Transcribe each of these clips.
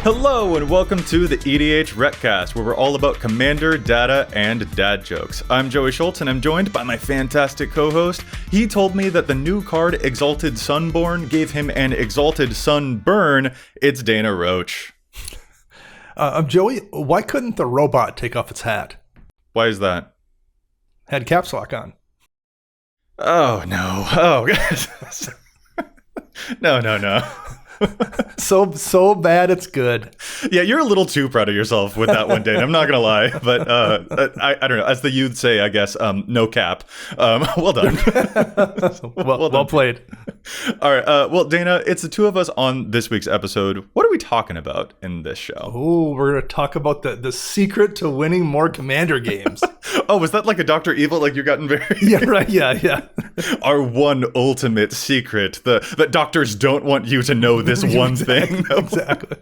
Hello and welcome to the EDHRECast, where we're all about commander, data, and dad jokes. I'm Joey Schultz and I'm joined by my fantastic co-host. He told me that the new card, Exalted Sunborn, gave him an Exalted Sunburn. It's Dana Roach. Joey, why couldn't the robot take off its hat? Why is that? Had caps lock on. Oh, no. Oh, No. So bad it's good. Yeah, you're a little too proud of yourself with that one, Dane. I'm not gonna lie, but I don't know. As the you'd say, I guess, no cap. Well done. well played. All right. Well, Dana, it's the two of us on this week's episode. What are we talking about in this show? Oh, we're gonna talk about the secret to winning more Commander games. Oh, was that like a Dr. Evil? Like you've gotten very Yeah, right. Yeah. Our one ultimate secret that doctors don't want you to know this one thing. Exactly.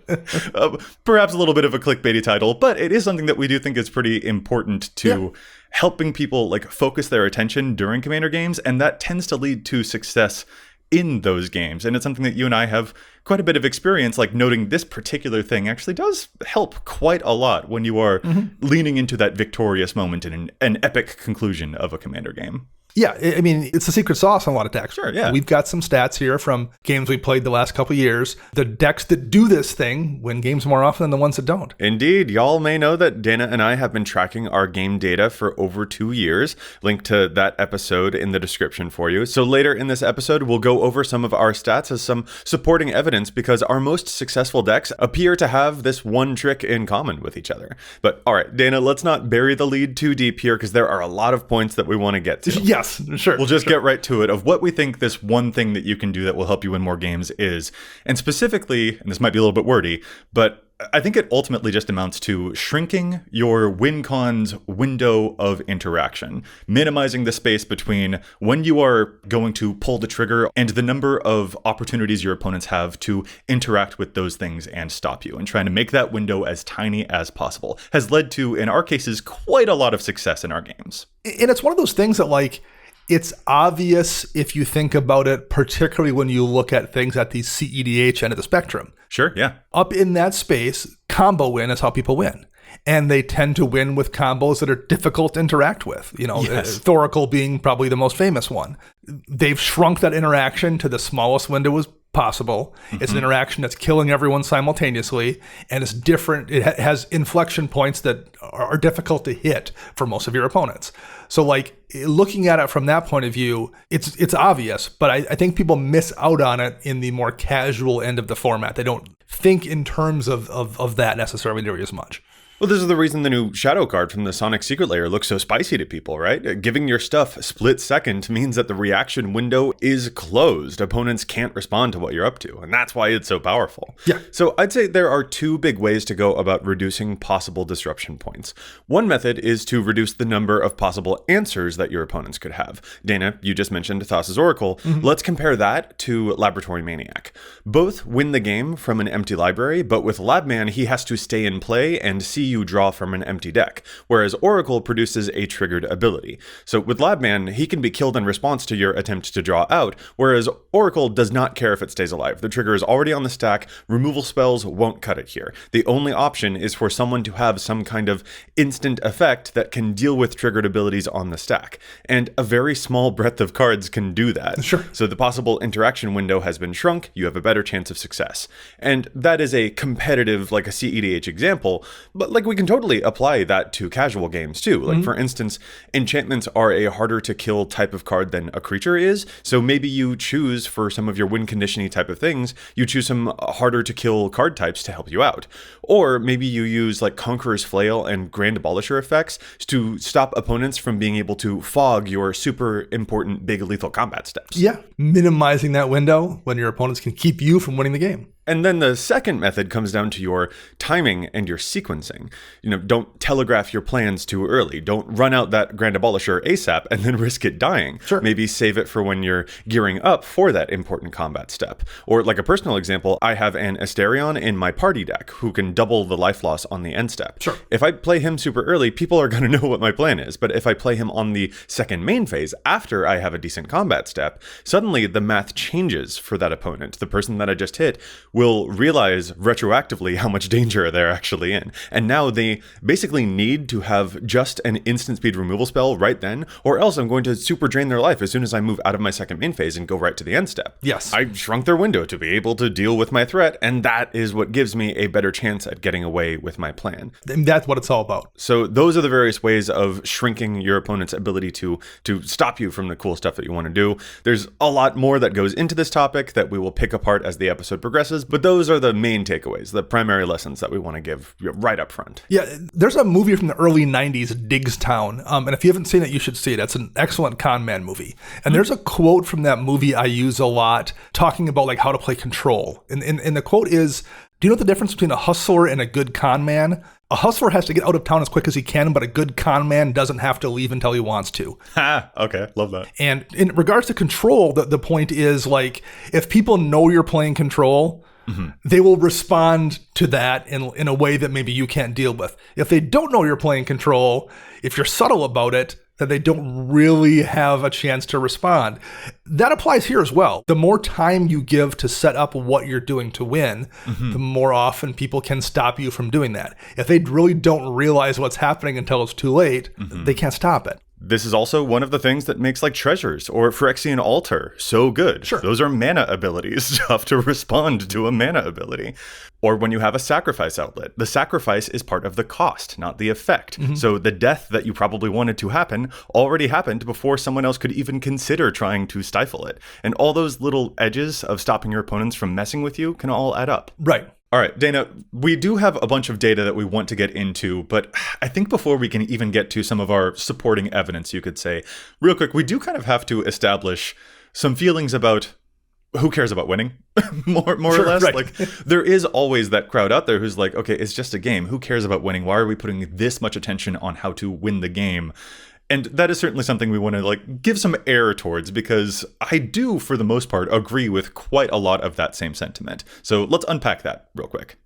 Perhaps a little bit of a clickbaity title, but it is something that we do think is pretty important to helping people like focus their attention during Commander games, and that tends to lead to success in those games. And it's something that you and I have quite a bit of experience, like noting this particular thing actually does help quite a lot when you are leaning into that victorious moment in an epic conclusion of a Commander game. Yeah, I mean, it's a secret sauce on a lot of decks. Sure, yeah. We've got some stats here from games we played the last couple of years. The decks that do this thing win games more often than the ones that don't. Indeed. Y'all may know that Dana and I have been tracking our game data for over 2 years. Link to that episode in the description for you. So later in this episode, we'll go over some of our stats as some supporting evidence because our most successful decks appear to have this one trick in common with each other. But all right, Dana, let's not bury the lead too deep here because there are a lot of points that we want to get to. Yes. Sure. We'll just get right to it of what we think this one thing that you can do that will help you win more games is. And specifically, and this might be a little bit wordy, but I think it ultimately just amounts to shrinking your win-con's window of interaction, minimizing the space between when you are going to pull the trigger and the number of opportunities your opponents have to interact with those things and stop you, and trying to make that window as tiny as possible has led to, in our cases, quite a lot of success in our games. And it's one of those things that, like, it's obvious if you think about it, particularly when you look at things at the CEDH end of the spectrum. Sure, yeah. Up in that space, combo win is how people win. And they tend to win with combos that are difficult to interact with. You know, yes. Thoracle being probably the most famous one. They've shrunk that interaction to the smallest window as possible. It's an interaction that's killing everyone simultaneously, and it's different. It has inflection points that are difficult to hit for most of your opponents. So, like, looking at it from that point of view, it's obvious, but I think people miss out on it in the more casual end of the format. They don't think in terms of that necessarily nearly as much. Well, this is the reason the new Shadow card from the Sonic Secret Layer looks so spicy to people, right? Giving your stuff split second means that the reaction window is closed. Opponents can't respond to what you're up to, and that's why it's so powerful. Yeah. So I'd say there are two big ways to go about reducing possible disruption points. One method is to reduce the number of possible answers that your opponents could have. Dana, you just mentioned Thassa's Oracle. Let's compare that to Laboratory Maniac. Both win the game from an empty library, but with Labman, he has to stay in play and see you draw from an empty deck, whereas Oracle produces a triggered ability. So with Labman, he can be killed in response to your attempt to draw out, whereas Oracle does not care if it stays alive. The trigger is already on the stack, removal spells won't cut it here. The only option is for someone to have some kind of instant effect that can deal with triggered abilities on the stack, and a very small breadth of cards can do that. Sure. So the possible interaction window has been shrunk, you have a better chance of success. And that is a competitive, like a CEDH example, but like we can totally apply that to casual games too. Like for instance, enchantments are a harder to kill type of card than a creature is. So maybe you choose for some of your win conditioning type of things, you choose some harder to kill card types to help you out. Or maybe you use like Conqueror's Flail and Grand Abolisher effects to stop opponents from being able to fog your super important big lethal combat steps. Yeah. Minimizing that window when your opponents can keep you from winning the game. And then the second method comes down to your timing and your sequencing. You know, don't telegraph your plans too early. Don't run out that Grand Abolisher ASAP and then risk it dying. Sure. Maybe save it for when you're gearing up for that important combat step. Or like a personal example, I have an Asterion in my party deck who can double the life loss on the end step. Sure. If I play him super early, people are going to know what my plan is. But if I play him on the second main phase, after I have a decent combat step, suddenly the math changes for that opponent. The person that I just hit will realize retroactively how much danger they're actually in. And now they basically need to have just an instant speed removal spell right then, or else I'm going to super drain their life as soon as I move out of my second main phase and go right to the end step. Yes. I shrunk their window to be able to deal with my threat, and that is what gives me a better chance at getting away with my plan. And that's what it's all about. So those are the various ways of shrinking your opponent's ability to stop you from the cool stuff that you want to do. There's a lot more that goes into this topic that we will pick apart as the episode progresses, but those are the main takeaways, the primary lessons that we want to give right up front. Yeah, there's a movie from the early 90s, Diggstown, and if you haven't seen it, you should see it. It's an excellent con man movie. And there's a quote from that movie I use a lot talking about like how to play Control. And the quote is, do you know the difference between a hustler and a good con man? A hustler has to get out of town as quick as he can, but a good con man doesn't have to leave until he wants to. Ha, okay, love that. And in regards to Control, the point is like, if people know you're playing Control, they will respond to that in a way that maybe you can't deal with. If they don't know you're playing Control, if you're subtle about it, then they don't really have a chance to respond. That applies here as well. The more time you give to set up what you're doing to win, the more often people can stop you from doing that. If they really don't realize what's happening until it's too late, they can't stop it. This is also one of the things that makes like Treasures or Phyrexian Altar so good. Sure. Those are mana abilities. You have to respond to a mana ability. Or when you have a sacrifice outlet, the sacrifice is part of the cost, not the effect. So the death that you probably wanted to happen already happened before someone else could even consider trying to stifle it. And all those little edges of stopping your opponents from messing with you can all add up. Right. All right, Dana, we do have a bunch of data that we want to get into, but I think before we can even get to some of our supporting evidence, you could say, real quick, we do kind of have to establish some feelings about who cares about winning, more or less. Right. Like, there is always that crowd out there who's like, okay, it's just a game. Who cares about winning? Why are we putting this much attention on how to win the game? And that is certainly something we want to like give some air towards, because I do, for the most part, agree with quite a lot of that same sentiment. So let's unpack that real quick.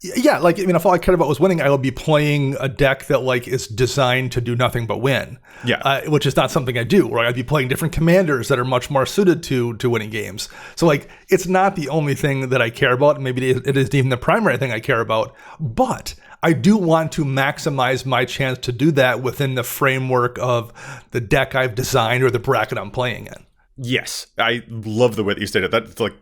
Yeah, like, I mean, if all I cared about was winning, I would be playing a deck that like is designed to do nothing but win. Yeah. Which is not something I do, right? I'd be playing different commanders that are much more suited to winning games. So like, it's not the only thing that I care about. Maybe it isn't even the primary thing I care about, but I do want to maximize my chance to do that within the framework of the deck I've designed or the bracket I'm playing in. Yes, I love the way that you stated that. It's like,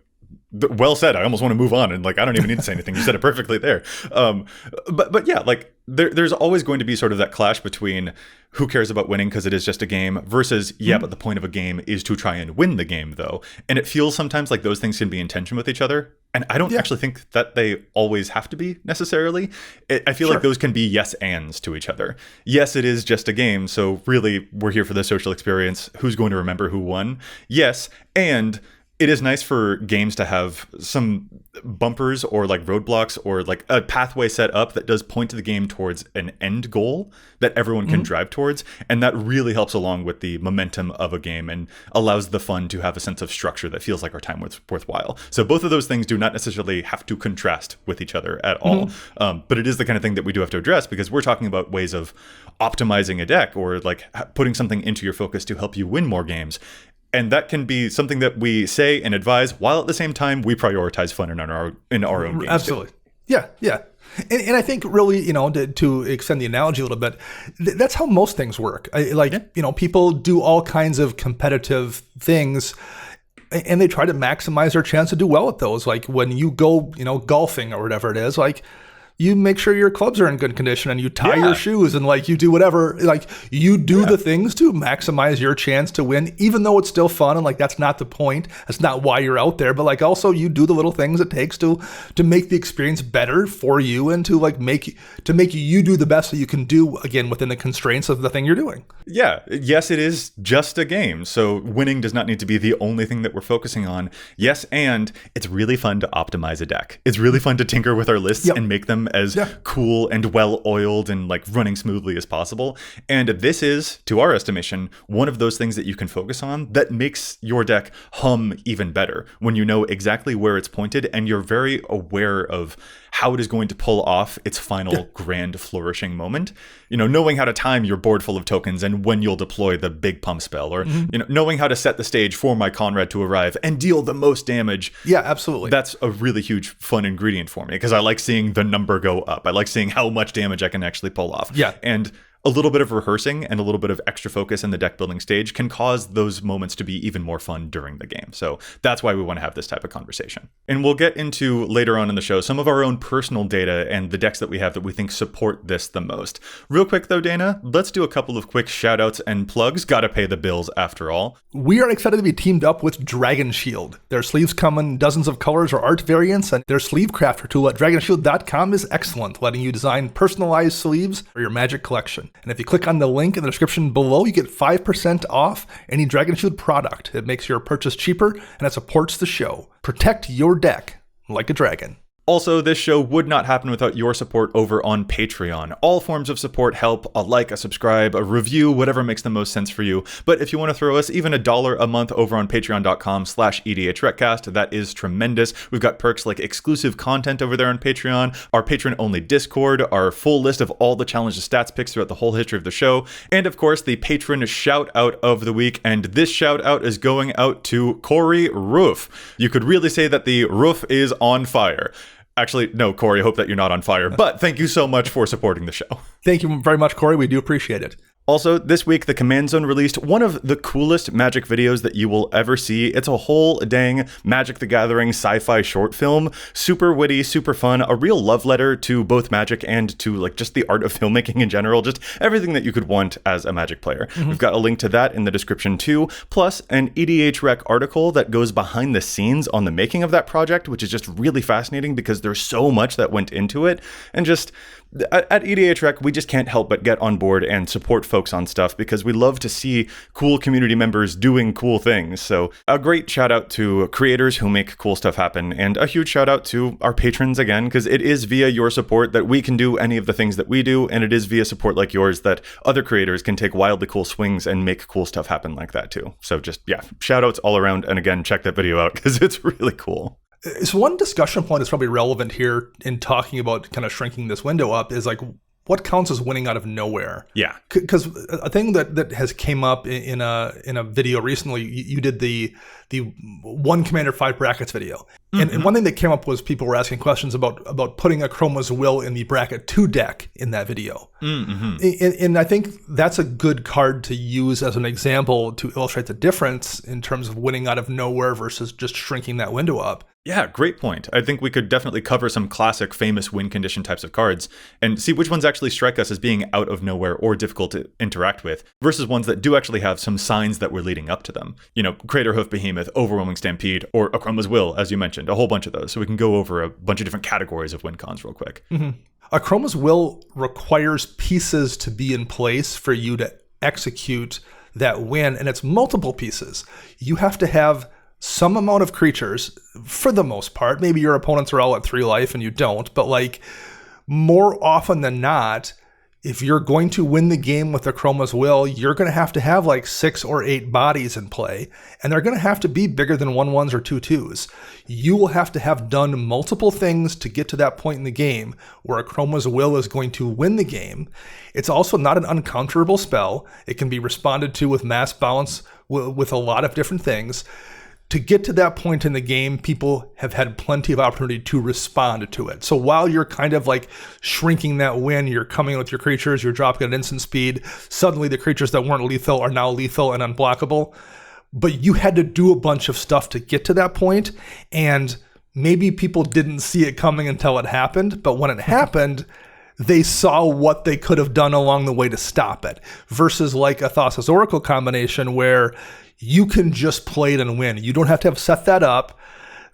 well said. I almost want to move on, and like I don't even need to say anything. You said it perfectly there. But yeah, like there's always going to be sort of that clash between who cares about winning because it is just a game versus but the point of a game is to try and win the game though. And it feels sometimes like those things can be in tension with each other. And I don't actually think that they always have to be necessarily. I feel like those can be yes ands to each other. Yes, it is just a game. So really, we're here for the social experience. Who's going to remember who won? Yes. And it is nice for games to have some bumpers or like roadblocks or like a pathway set up that does point to the game towards an end goal that everyone can drive towards. And that really helps along with the momentum of a game and allows the fun to have a sense of structure that feels like our time was worthwhile. So both of those things do not necessarily have to contrast with each other at all. But it is the kind of thing that we do have to address because we're talking about ways of optimizing a deck or like putting something into your focus to help you win more games. And that can be something that we say and advise while at the same time we prioritize fun in our own games. Absolutely. Too. Yeah. And I think really, to extend the analogy a little bit, that's how most things work. People do all kinds of competitive things and they try to maximize their chance to do well at those. Like when you go, golfing or whatever it is, like you make sure your clubs are in good condition and you tie your shoes and like you do whatever, like you do the things to maximize your chance to win, even though it's still fun. And like, that's not the point. That's not why you're out there. But like, also you do the little things it takes to make the experience better for you and to like make you do the best that you can do, again, within the constraints of the thing you're doing. Yeah. Yes, it is just a game. So winning does not need to be the only thing that we're focusing on. Yes. And it's really fun to optimize a deck. It's really fun to tinker with our lists and make them as cool and well-oiled and like running smoothly as possible. And this is, to our estimation, one of those things that you can focus on that makes your deck hum even better when you know exactly where it's pointed and you're very aware of how it is going to pull off its final grand flourishing moment. Knowing how to time your board full of tokens and when you'll deploy the big pump spell, or knowing how to set the stage for my Conrad to arrive and deal the most damage. Yeah, absolutely. That's a really huge fun ingredient for me, because I like seeing the number go up. I like seeing how much damage I can actually pull off. Yeah. And a little bit of rehearsing and a little bit of extra focus in the deck building stage can cause those moments to be even more fun during the game. So that's why we want to have this type of conversation. And we'll get into later on in the show some of our own personal data and the decks that we have that we think support this the most. Real quick though, Dana, let's do a couple of quick shout outs and plugs. Gotta pay the bills after all. We are excited to be teamed up with Dragon Shield. Their sleeves come in dozens of colors or art variants, and their sleeve crafter tool at dragonshield.com is excellent, letting you design personalized sleeves for your Magic collection. And if you click on the link in the description below, you get 5% off any Dragon Shield product. It makes your purchase cheaper, and it supports the show. Protect your deck like a dragon. Also, this show would not happen without your support over on Patreon. All forms of support help: a like, a subscribe, a review, whatever makes the most sense for you. But if you want to throw us even $1 a month over on patreon.com/EDHRECast, that is tremendous. We've got perks like exclusive content over there on Patreon, our patron-only Discord, our full list of all the challenges stats picks throughout the whole history of the show, and of course, the patron shout-out of the week. And this shout-out is going out to Corey Roof. You could really say that the roof is on fire. Actually, no, Corey, I hope that you're not on fire, but thank you so much for supporting the show. Thank you very much, Corey. We do appreciate it. Also, this week, the Command Zone released one of the coolest Magic videos that you will ever see. It's a whole dang Magic the Gathering sci-fi short film. Super witty, super fun, a real love letter to both Magic and to just the art of filmmaking in general, just everything that you could want as a Magic player. We've got a link to that in the description too, plus an EDHREC article that goes behind the scenes on the making of that project, which is just really fascinating because there's so much that went into it. And just at EDHREC, we just can't help but get on board and support folks on stuff because we love to see cool community members doing cool things. So a great shout out to creators who make cool stuff happen, and a huge shout out to our patrons again, because it is via your support that we can do any of the things that we do, and it is via support like yours that other creators can take wildly cool swings and make cool stuff happen like that too. So just, yeah, shout outs all around, and again, check that video out because it's really cool. So one discussion point that's probably relevant here in talking about kind of shrinking this window up is what counts as winning out of nowhere? Yeah. Because a thing that has came up in a video recently, you did the one Commander 5 brackets video. And one thing that came up was people were asking questions about putting a Chroma's Will in the bracket 2 deck in that video. And I think that's a good card to use as an example to illustrate the difference in terms of winning out of nowhere versus just shrinking that window up. Yeah, great point. I think we could definitely cover some classic famous win condition types of cards and see which ones actually strike us as being out of nowhere or difficult to interact with versus ones that do actually have some signs that we're leading up to them. Craterhoof Behemoth, Overwhelming Stampede, or Chroma's Will, as you mentioned, a whole bunch of those. So we can go over a bunch of different categories of win cons real quick. A Chroma's Will requires pieces to be in place for you to execute that win, and it's multiple pieces. You have to have some amount of creatures, for the most part. Maybe your opponents are all at 3 life and you don't, but more often than not, if you're going to win the game with the Chroma's Will, you're going to have 6 or 8 bodies in play, and they're going to have to be bigger than 1/1s or 2/2s. You will have to have done multiple things to get to that point in the game where a Chroma's Will is going to win the game. It's also not an uncounterable spell. It can be responded to with mass balance with a lot of different things. To get to that point in the game, people have had plenty of opportunity to respond to it. So while you're kind of shrinking that win, you're coming in with your creatures, you're dropping at instant speed, suddenly the creatures that weren't lethal are now lethal and unblockable. But you had to do a bunch of stuff to get to that point, and maybe people didn't see it coming until it happened, but when it happened, they saw what they could have done along the way to stop it, versus a Thassa's Oracle combination where you can just play it and win. You don't have to have set that up.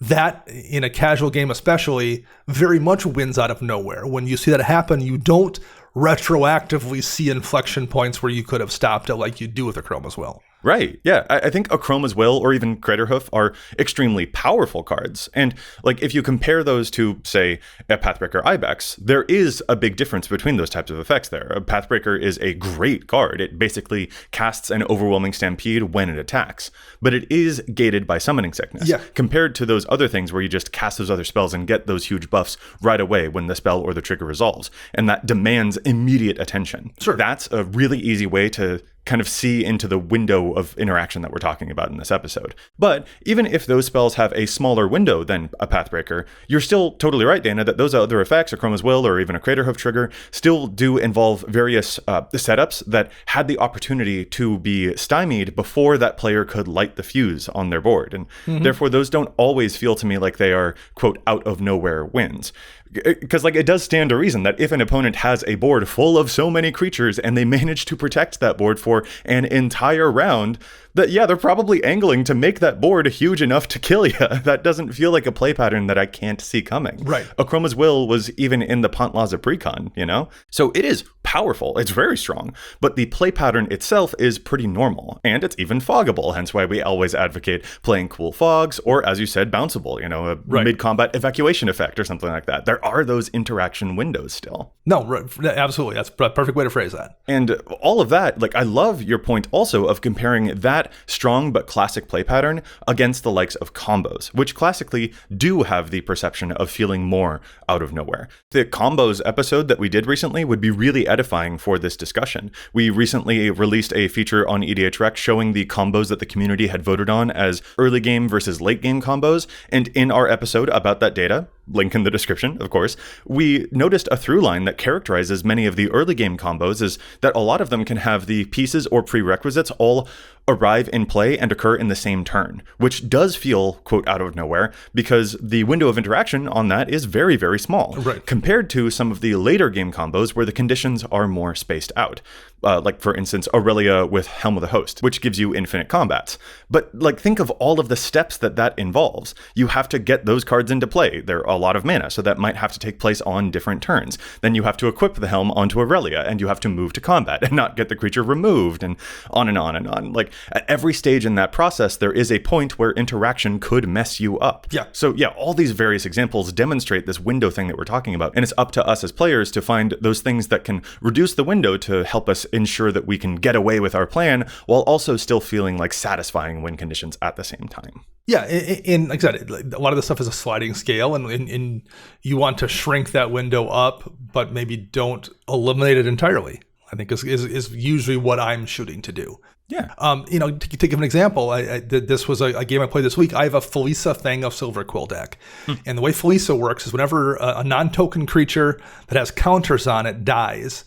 That, in a casual game especially, very much wins out of nowhere. When you see that happen, you don't retroactively see inflection points where you could have stopped it like you do with a Chroma's Will. Right. Yeah. I think Achroma's Will or even Craterhoof are extremely powerful cards. And like if you compare those to, say, a Pathbreaker Ibex, there is a big difference between those types of effects there. A Pathbreaker is a great card. It basically casts an overwhelming stampede when it attacks, but it is gated by summoning sickness. Yeah. Compared to those other things where you just cast those other spells and get those huge buffs right away when the spell or the trigger resolves. And that demands immediate attention. Sure. That's a really easy way to kind of see into the window of interaction that we're talking about in this episode. But even if those spells have a smaller window than a Pathbreaker, you're still totally right, Dana, that those other effects, Achroma's Will or even a Craterhoof trigger, still do involve various setups that had the opportunity to be stymied before that player could light the fuse on their board. And therefore, those don't always feel to me like they are, quote, out of nowhere wins. Because like it does stand to reason that if an opponent has a board full of so many creatures and they manage to protect that board for an entire round, that yeah, they're probably angling to make that board huge enough to kill you. That doesn't feel like a play pattern that I can't see coming. Right. Achroma's Will was even in the Punt Laws of Precon, you know? So it is powerful. It's very strong. But the play pattern itself is pretty normal. And it's even foggable, hence why we always advocate playing cool fogs or, as you said, bounceable, you know, a mid-combat evacuation effect or something like that. There are those interaction windows still. No, right, absolutely. That's a perfect way to phrase that. And all of that, like I love your point also of comparing that strong but classic play pattern against the likes of combos, which classically do have the perception of feeling more out of nowhere. The combos episode that we did recently would be really edifying for this discussion. We recently released a feature on EDHREC showing the combos that the community had voted on as early game versus late game combos. And in our episode about that data, link in the description, of course, we noticed a through line that characterizes many of the early game combos is that a lot of them can have the pieces or prerequisites all arrive in play and occur in the same turn, which does feel, quote, out of nowhere, because the window of interaction on that is very, very small, compared to some of the later game combos where the conditions are more spaced out. Like, for instance, Aurelia with Helm of the Host, which gives you infinite combats. But, like, think of all of the steps that involves. You have to get those cards into play. They're a lot of mana, so that might have to take place on different turns. Then you have to equip the Helm onto Aurelia, and you have to move to combat and not get the creature removed, and on and on and on. Like, at every stage in that process, there is a point where interaction could mess you up. Yeah. So, yeah, all these various examples demonstrate this window thing that we're talking about, and it's up to us as players to find those things that can reduce the window to help us ensure that we can get away with our plan while also still feeling like satisfying win conditions at the same time. Yeah, and like I said, a lot of this stuff is a sliding scale, and you want to shrink that window up, but maybe don't eliminate it entirely, I think is usually what I'm shooting to do. Yeah. To give an example, this was a game I played this week. I have a Felisa Thing of Silver Quill deck. And the way Felisa works is whenever a non-token creature that has counters on it dies,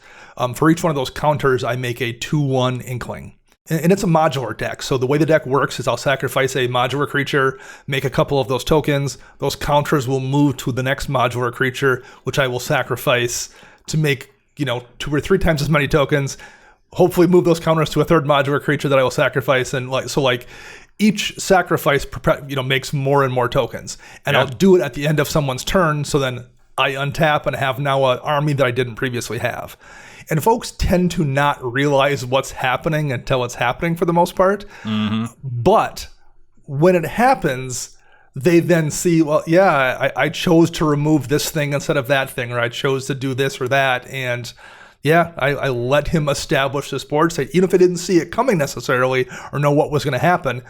for each one of those counters, I make a 2/1 Inkling. And it's a modular deck. So the way the deck works is I'll sacrifice a modular creature, make a couple of those tokens. Those counters will move to the next modular creature, which I will sacrifice to make, 2 or 3 times as many tokens. Hopefully move those counters to a third modular creature that I will sacrifice. And each sacrifice, makes more and more tokens. And I'll do it at the end of someone's turn. So then I untap and have now an army that I didn't previously have. And folks tend to not realize what's happening until it's happening for the most part. Mm-hmm. But when it happens, they then see, well, yeah, I chose to remove this thing instead of that thing, or I chose to do this or that. And yeah, I let him establish this board state, even if I didn't see it coming necessarily or know what was going to happen.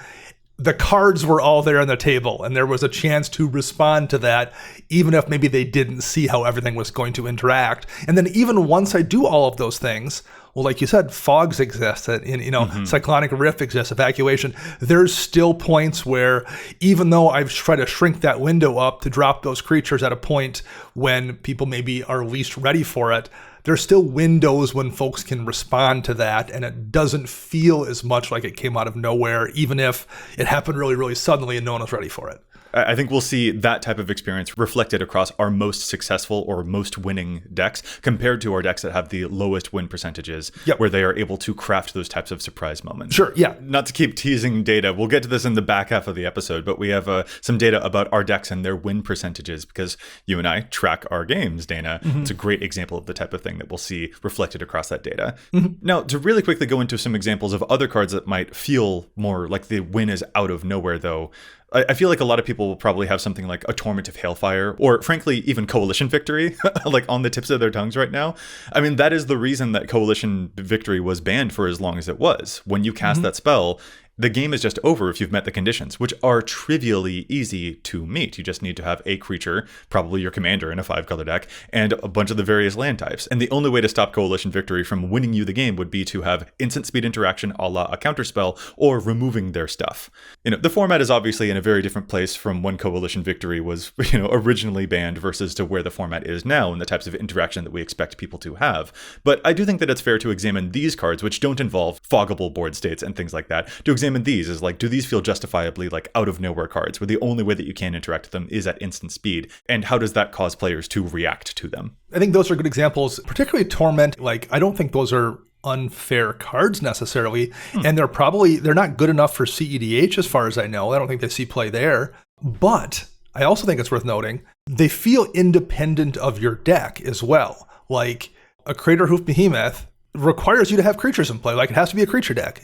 The cards were all there on the table, and there was a chance to respond to that, even if maybe they didn't see how everything was going to interact. And then even once I do all of those things, well, like you said, fogs exist, Cyclonic Rift exists, evacuation. There's still points where, even though I've tried to shrink that window up to drop those creatures at a point when people maybe are least ready for it, there's still windows when folks can respond to that, and it doesn't feel as much like it came out of nowhere, even if it happened really, really suddenly and no one was ready for it. I think we'll see that type of experience reflected across our most successful or most winning decks compared to our decks that have the lowest win percentages, where they are able to craft those types of surprise moments. Sure, yeah. Not to keep teasing data, we'll get to this in the back half of the episode, but we have some data about our decks and their win percentages because you and I track our games, Dana. Mm-hmm. It's a great example of the type of thing thing that we'll see reflected across that data. Now, to really quickly go into some examples of other cards that might feel more like the win is out of nowhere, though, I feel like a lot of people will probably have something like a Torment of Hailfire, or frankly, even Coalition Victory, like on the tips of their tongues right now. I mean, that is the reason that Coalition Victory was banned for as long as it was. When you cast that spell, the game is just over if you've met the conditions, which are trivially easy to meet. You just need to have a creature, probably your commander in a 5-color deck, and a bunch of the various land types. And the only way to stop Coalition Victory from winning you the game would be to have instant speed interaction a la a counterspell, or removing their stuff. The format is obviously in a very different place from when Coalition Victory was, originally banned versus to where the format is now and the types of interaction that we expect people to have. But I do think that it's fair to examine these cards, which don't involve foggable board states and things like that, to examine these is like, do these feel justifiably like out of nowhere cards where the only way that you can interact with them is at instant speed? And how does that cause players to react to them? I think those are good examples, particularly Torment. Like, I don't think those are unfair cards necessarily. And they're not good enough for CEDH as far as I know. I don't think they see play there. But I also think it's worth noting, they feel independent of your deck as well. Like a Crater Hoof Behemoth requires you to have creatures in play. Like, it has to be a creature deck.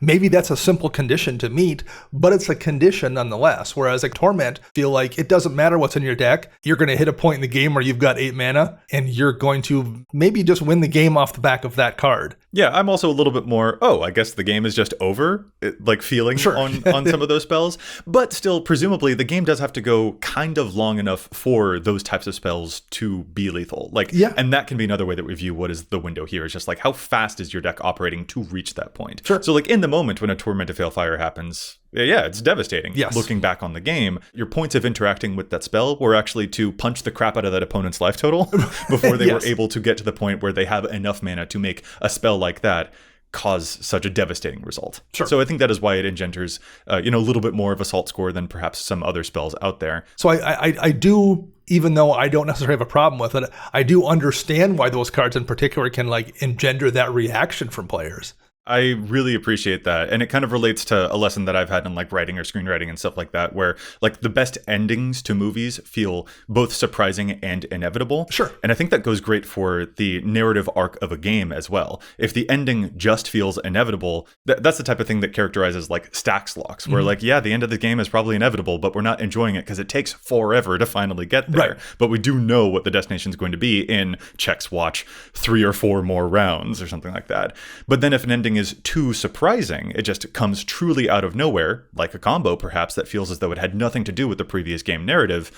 Maybe that's a simple condition to meet, but it's a condition nonetheless. Whereas like Torment, feel like it doesn't matter what's in your deck. You're going to hit a point in the game where you've got 8 mana and you're going to maybe just win the game off the back of that card. Yeah, I'm also a little bit more, I guess the game is just over, like feeling on some of those spells. But still, presumably, the game does have to go kind of long enough for those types of spells to be lethal. And that can be another way that we view what is the window here. It's just like, how fast is your deck operating to reach that point? Sure. So like in the moment when a Torment of Hailfire happens, yeah, it's devastating. Yes. Looking back on the game, your points of interacting with that spell were actually to punch the crap out of that opponent's life total before they were able to get to the point where they have enough mana to make a spell like that cause such a devastating result. Sure. So I think that is why it engenders, a little bit more of a salt score than perhaps some other spells out there. So I do, even though I don't necessarily have a problem with it, I do understand why those cards in particular can like engender that reaction from players. I really appreciate that. And it kind of relates to a lesson that I've had in like writing or screenwriting and stuff like that, where like the best endings to movies feel both surprising and inevitable. Sure. And I think that goes great for the narrative arc of a game as well. If the ending just feels inevitable, that's the type of thing that characterizes like stacks locks, where like, yeah, the end of the game is probably inevitable, but we're not enjoying it because it takes forever to finally get there. Right. But we do know what the destination is going to be in checks watch 3 or 4 more rounds or something like that. But then if an ending is too surprising, it just comes truly out of nowhere, like a combo perhaps that feels as though it had nothing to do with the previous game narrative,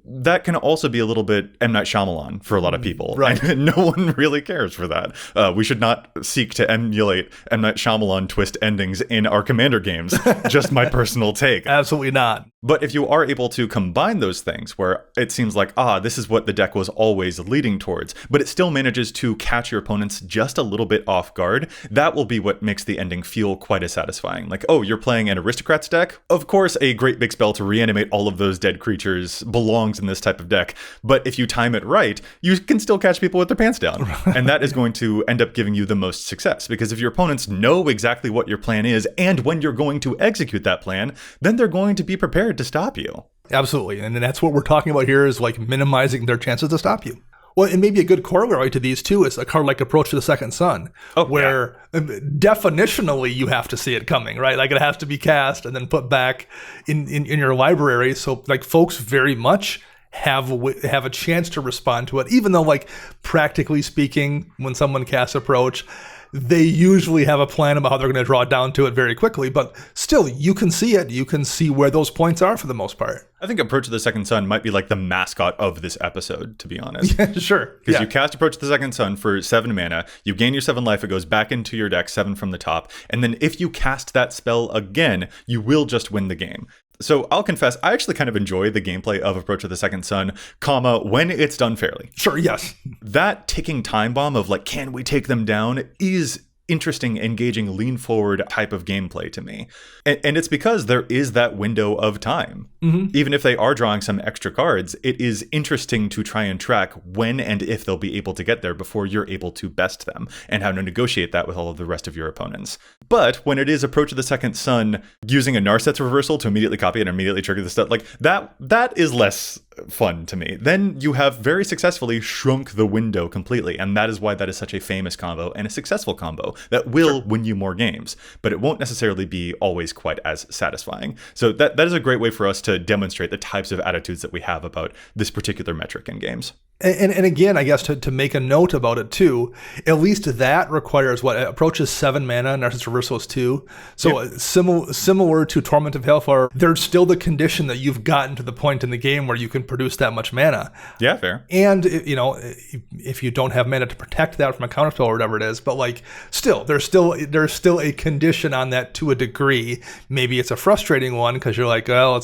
that can also be a little bit M. Night Shyamalan for a lot of people. Right. And no one really cares for that. We should not seek to emulate M. Night Shyamalan twist endings in our Commander games. Just my personal take. Absolutely not. But if you are able to combine those things where it seems like, this is what the deck was always leading towards, but it still manages to catch your opponents just a little bit off guard, that will be what makes the ending feel quite as satisfying. Like, you're playing an Aristocrats deck? Of course, a great big spell to reanimate all of those dead creatures belongs in this type of deck. But if you time it right, you can still catch people with their pants down. And that is going to end up giving you the most success. Because if your opponents know exactly what your plan is and when you're going to execute that plan, then they're going to be prepared to stop you. Absolutely. And that's what we're talking about here, is like minimizing their chances to stop you. Well, and maybe a good corollary to these too is a card like Approach to the Second Sun, where definitionally you have to see it coming, right? Like, it has to be cast and then put back in your library. So like folks very much have a chance to respond to it, even though like practically speaking, when someone casts Approach, they usually have a plan about how they're going to draw down to it very quickly, but still, you can see it. You can see where those points are for the most part. I think Approach to the Second Sun might be like the mascot of this episode, to be honest. Yeah, sure. Because you cast Approach to the Second Sun for 7 mana, you gain your 7 life, it goes back into your deck, 7 from the top, and then if you cast that spell again, you will just win the game. So I'll confess, I actually kind of enjoy the gameplay of Approach to the Second Sun, when it's done fairly. Sure, yes. That ticking time bomb of like, can we take them down, is interesting, engaging, lean forward type of gameplay to me. And it's because there is that window of time. Mm-hmm. Even if they are drawing some extra cards, it is interesting to try and track when and if they'll be able to get there before you're able to best them, and how to negotiate that with all of the rest of your opponents. But when it is Approach to the Second Sun using a Narset's reversal to immediately copy it and immediately trigger the stuff, like that is less fun to me. Then you have very successfully shrunk the window completely, and that is why that is such a famous combo and a successful combo that will win you more games, but it won't necessarily be always quite as satisfying. So that is a great way for us to demonstrate the types of attitudes that we have about this particular metric in games. And again, I guess to make a note about it too, at least that requires what approaches 7 mana. Narcissist Reversal is 2. So similar to Torment of Hellfire, there's still the condition that you've gotten to the point in the game where you can produce that much mana. Yeah, fair. And if you don't have mana to protect that from a counterspell or whatever it is, but like still, there's still a condition on that to a degree. Maybe it's a frustrating one because you're like, well,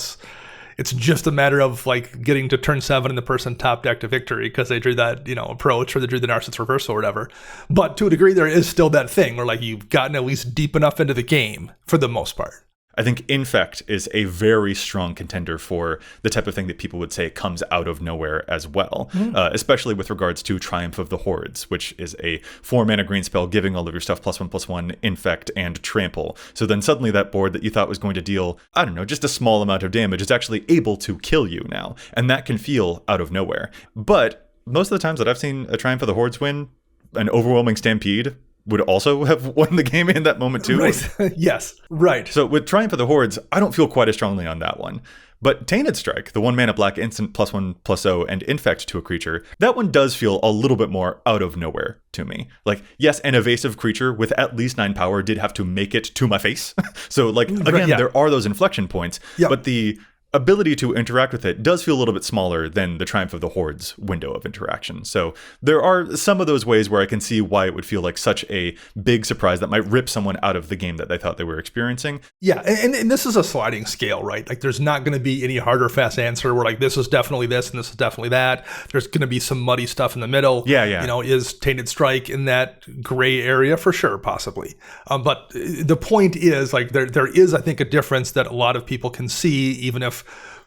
it's just a matter of like getting to turn 7 and the person top deck to victory because they drew that, approach, or they drew the Narcissist Reversal or whatever. But to a degree, there is still that thing where like you've gotten at least deep enough into the game for the most part. I think Infect is a very strong contender for the type of thing that people would say comes out of nowhere as well, especially with regards to Triumph of the Hordes, which is a 4-mana green spell giving all of your stuff +1/+1, Infect, and Trample. So then suddenly that board that you thought was going to deal, I don't know, just a small amount of damage is actually able to kill you now, and that can feel out of nowhere. But most of the times that I've seen a Triumph of the Hordes win, an overwhelming Stampede would also have won the game in that moment too. Right. Yes, right. So with Triumph of the Hordes, I don't feel quite as strongly on that one. But Tainted Strike, the 1-mana black instant +1/+0 and Infect to a creature, that one does feel a little bit more out of nowhere to me. Like, yes, an evasive creature with at least 9 power did have to make it to my face. So like, again, there are those inflection points, but the ability to interact with it does feel a little bit smaller than the Triumph of the Hordes window of interaction. So there are some of those ways where I can see why it would feel like such a big surprise that might rip someone out of the game that they thought they were experiencing. Yeah, and this is a sliding scale, right? Like there's not going to be any hard or fast answer where like this is definitely this and this is definitely that. There's going to be some muddy stuff in the middle. Yeah. Is Tainted Strike in that gray area? For sure, possibly. But the point is like there is, I think, a difference that a lot of people can see, even if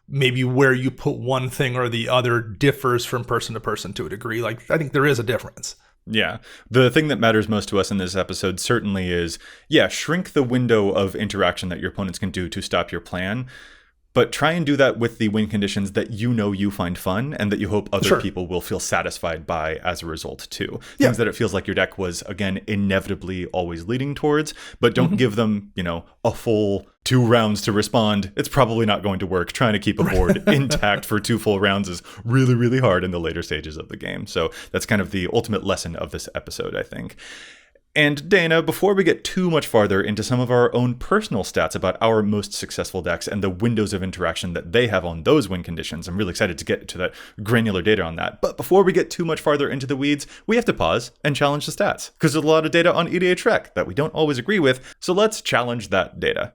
maybe where you put one thing or the other differs from person to person to a degree. Like, I think there is a difference. Yeah. The thing that matters most to us in this episode certainly is, shrink the window of interaction that your opponents can do to stop your plan. But try and do that with the win conditions that you find fun and that you hope other people will feel satisfied by as a result too. Things that it feels like your deck was, again, inevitably always leading towards, but don't give them, a full 2 rounds to respond. It's probably not going to work. Trying to keep a board intact for 2 full rounds is really, really hard in the later stages of the game. So that's kind of the ultimate lesson of this episode, I think. And Dana, before we get too much farther into some of our own personal stats about our most successful decks and the windows of interaction that they have on those win conditions, I'm really excited to get to that granular data on that. But before we get too much farther into the weeds, we have to pause and challenge the stats, because there's a lot of data on EDHREC that we don't always agree with, so let's challenge that data.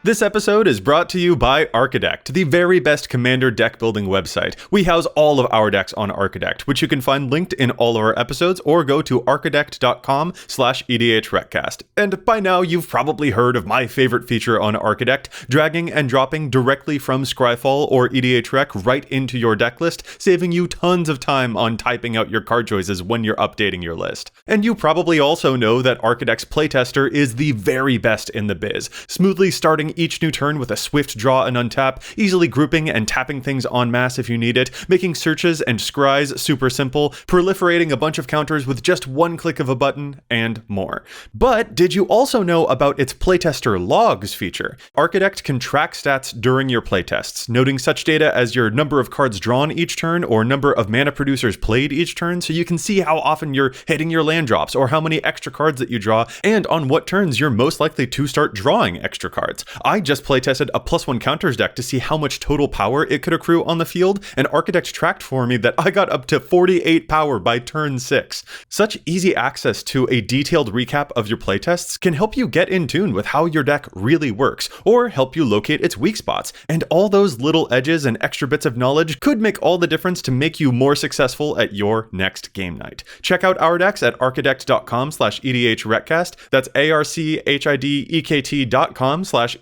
This episode is brought to you by Archidekt, the very best commander deck building website. We house all of our decks on Archidekt, which you can find linked in all of our episodes, or go to archidekt.com/EDHRECast. And by now, you've probably heard of my favorite feature on Archidekt, dragging and dropping directly from Scryfall or EDHREC right into your deck list, saving you tons of time on typing out your card choices when you're updating your list. And you probably also know that Archidekt's playtester is the very best in the biz, smoothly starting each new turn with a swift draw and untap, easily grouping and tapping things en masse if you need it, making searches and scries super simple, proliferating a bunch of counters with just one click of a button, and more. But did you also know about its playtester logs feature? Archidekt can track stats during your playtests, noting such data as your number of cards drawn each turn or number of mana producers played each turn, so you can see how often you're hitting your land drops or how many extra cards that you draw, and on what turns you're most likely to start drawing extra cards. I just playtested a +1 counters deck to see how much total power it could accrue on the field, and Archidekt tracked for me that I got up to 48 power by turn 6. Such easy access to a detailed recap of your playtests can help you get in tune with how your deck really works, or help you locate its weak spots, and all those little edges and extra bits of knowledge could make all the difference to make you more successful at your next game night. Check out our decks at archidekt.com/EDHRECast, that's ARCHIDEKT.com/EDHRECast,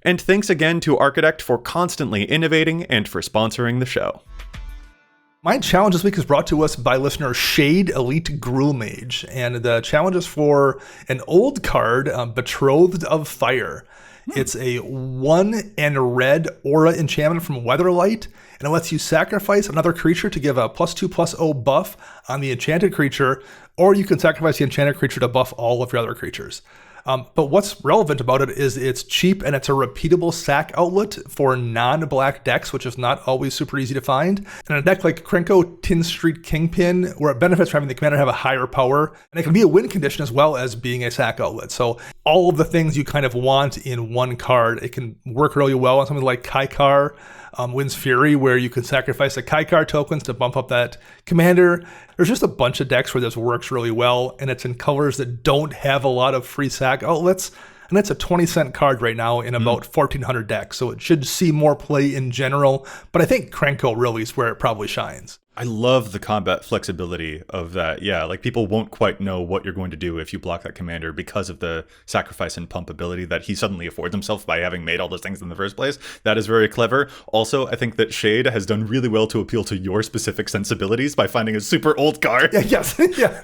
and thanks again to Archidekt for constantly innovating and for sponsoring the show. My challenge this week is brought to us by listener Shade Elite Gruul Mage, and the challenge is for an old card, Betrothed of Fire. It's a 1 and red aura enchantment from Weatherlight, and it lets you sacrifice another creature to give a +2/+0 buff on the enchanted creature, or you can sacrifice the enchanted creature to buff all of your other creatures. But what's relevant about it is it's cheap and it's a repeatable sack outlet for non-black decks, which is not always super easy to find. And a deck like Krenko Tin Street Kingpin, where it benefits from having the commander have a higher power, and it can be a win condition as well as being a sack outlet. So all of the things you kind of want in one card, it can work really well on something like Kaikar, Wind's Fury, where you can sacrifice the Kaikar tokens to bump up that commander. There's just a bunch of decks where this works really well, and it's in colors that don't have a lot of free sack outlets. And it's a 20-cent card right now in about 1,400 decks, so it should see more play in general. But I think Krenko really is where it probably shines. I love the combat flexibility of that. Yeah, like people won't quite know what you're going to do if you block that commander because of the sacrifice and pump ability that he suddenly affords himself by having made all those things in the first place. That is very clever. Also, I think that Shade has done really well to appeal to your specific sensibilities by finding a super old card. Yes,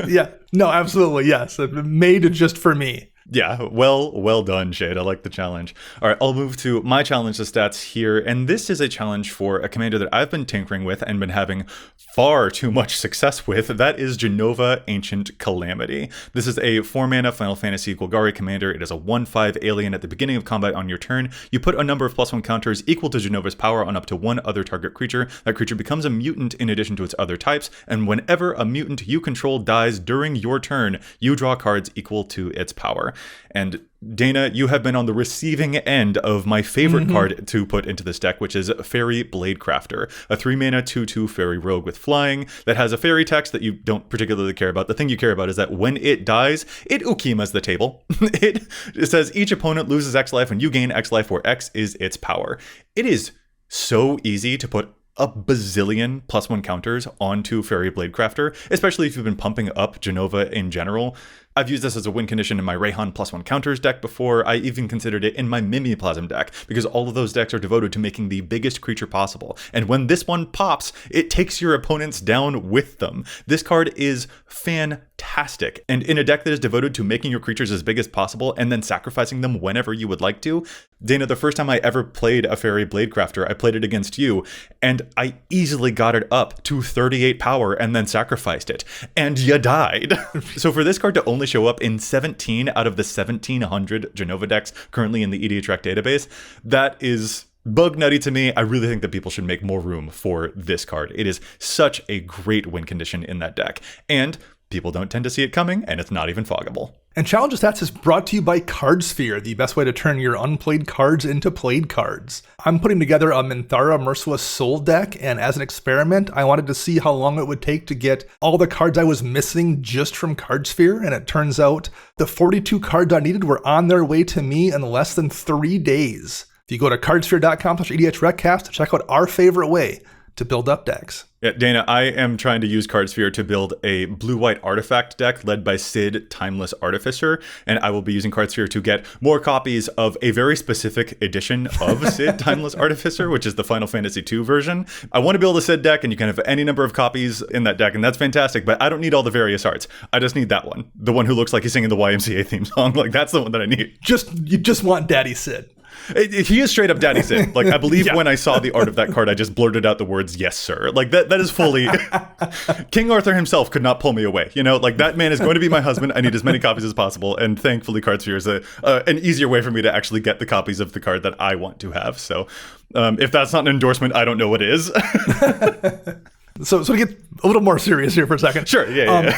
yeah. No, absolutely, yes. Made just for me. Yeah, well done, Shade. I like the challenge. All right, I'll move to my challenge to stats here, and this is a challenge for a commander that I've been tinkering with and been having far too much success with. That is Jenova Ancient Calamity. This is a 4-mana Final Fantasy Golgari commander. It is a 1/5 alien. At the beginning of combat on your turn, you put a number of +1 counters equal to Jenova's power on up to one other target creature. That creature becomes a mutant in addition to its other types, and whenever a mutant you control dies during your turn, you draw cards equal to its power. And Dana, you have been on the receiving end of my favorite card to put into this deck, which is Fairy Bladecrafter, a 3-mana 2/2 fairy rogue with flying that has a fairy text that you don't particularly care about. The thing you care about is that when it dies, it Ukimas the table. It says each opponent loses X life when you gain X life, where X is its power. It is so easy to put a bazillion +1 counters onto Fairy Bladecrafter, especially if you've been pumping up Jenova in general. I've used this as a win condition in my Rayhan +1 counters deck before. I even considered it in my Mimiplasm deck, because all of those decks are devoted to making the biggest creature possible. And when this one pops, it takes your opponents down with them. This card is fantastic. And in a deck that is devoted to making your creatures as big as possible and then sacrificing them whenever you would like to, Dana, the first time I ever played a Fairy Bladecrafter, I played it against you, and I easily got it up to 38 power and then sacrificed it. And you died. So for this card to only show up in 17 out of the 1,700 Jenova decks currently in the EDHREC database, that is bug nutty to me. I really think that people should make more room for this card. It is such a great win condition in that deck. And people don't tend to see it coming, and it's not even foggable. And Challenge of Stats is brought to you by Cardsphere, the best way to turn your unplayed cards into played cards. I'm putting together a Minthara Merciless Soul deck, and as an experiment, I wanted to see how long it would take to get all the cards I was missing just from Cardsphere, and it turns out the 42 cards I needed were on their way to me in less than 3 days. If you go to cardsphere.com/EDHRECast to check out our favorite way to build up decks. Yeah, Dana, I am trying to use Cardsphere to build a blue-white artifact deck led by Sid, Timeless Artificer, and I will be using Cardsphere to get more copies of a very specific edition of Sid, Timeless Artificer, which is the Final Fantasy II version. I want to build a Sid deck, and you can have any number of copies in that deck, and that's fantastic, but I don't need all the various arts. I just need that one. The one who looks like he's singing the YMCA theme song. Like, that's the one that I need. You just want Daddy Sid. He is straight up Daddy Sid. Like, I believe when I saw the art of that card, I just blurted out the words, "Yes, sir." Like, that is fully... King Arthur himself could not pull me away. You know, like, that man is going to be my husband. I need as many copies as possible. And thankfully, Cardsphere is an easier way for me to actually get the copies of the card that I want to have. So if that's not an endorsement, I don't know what is. So to get a little more serious here for a second. Sure, yeah.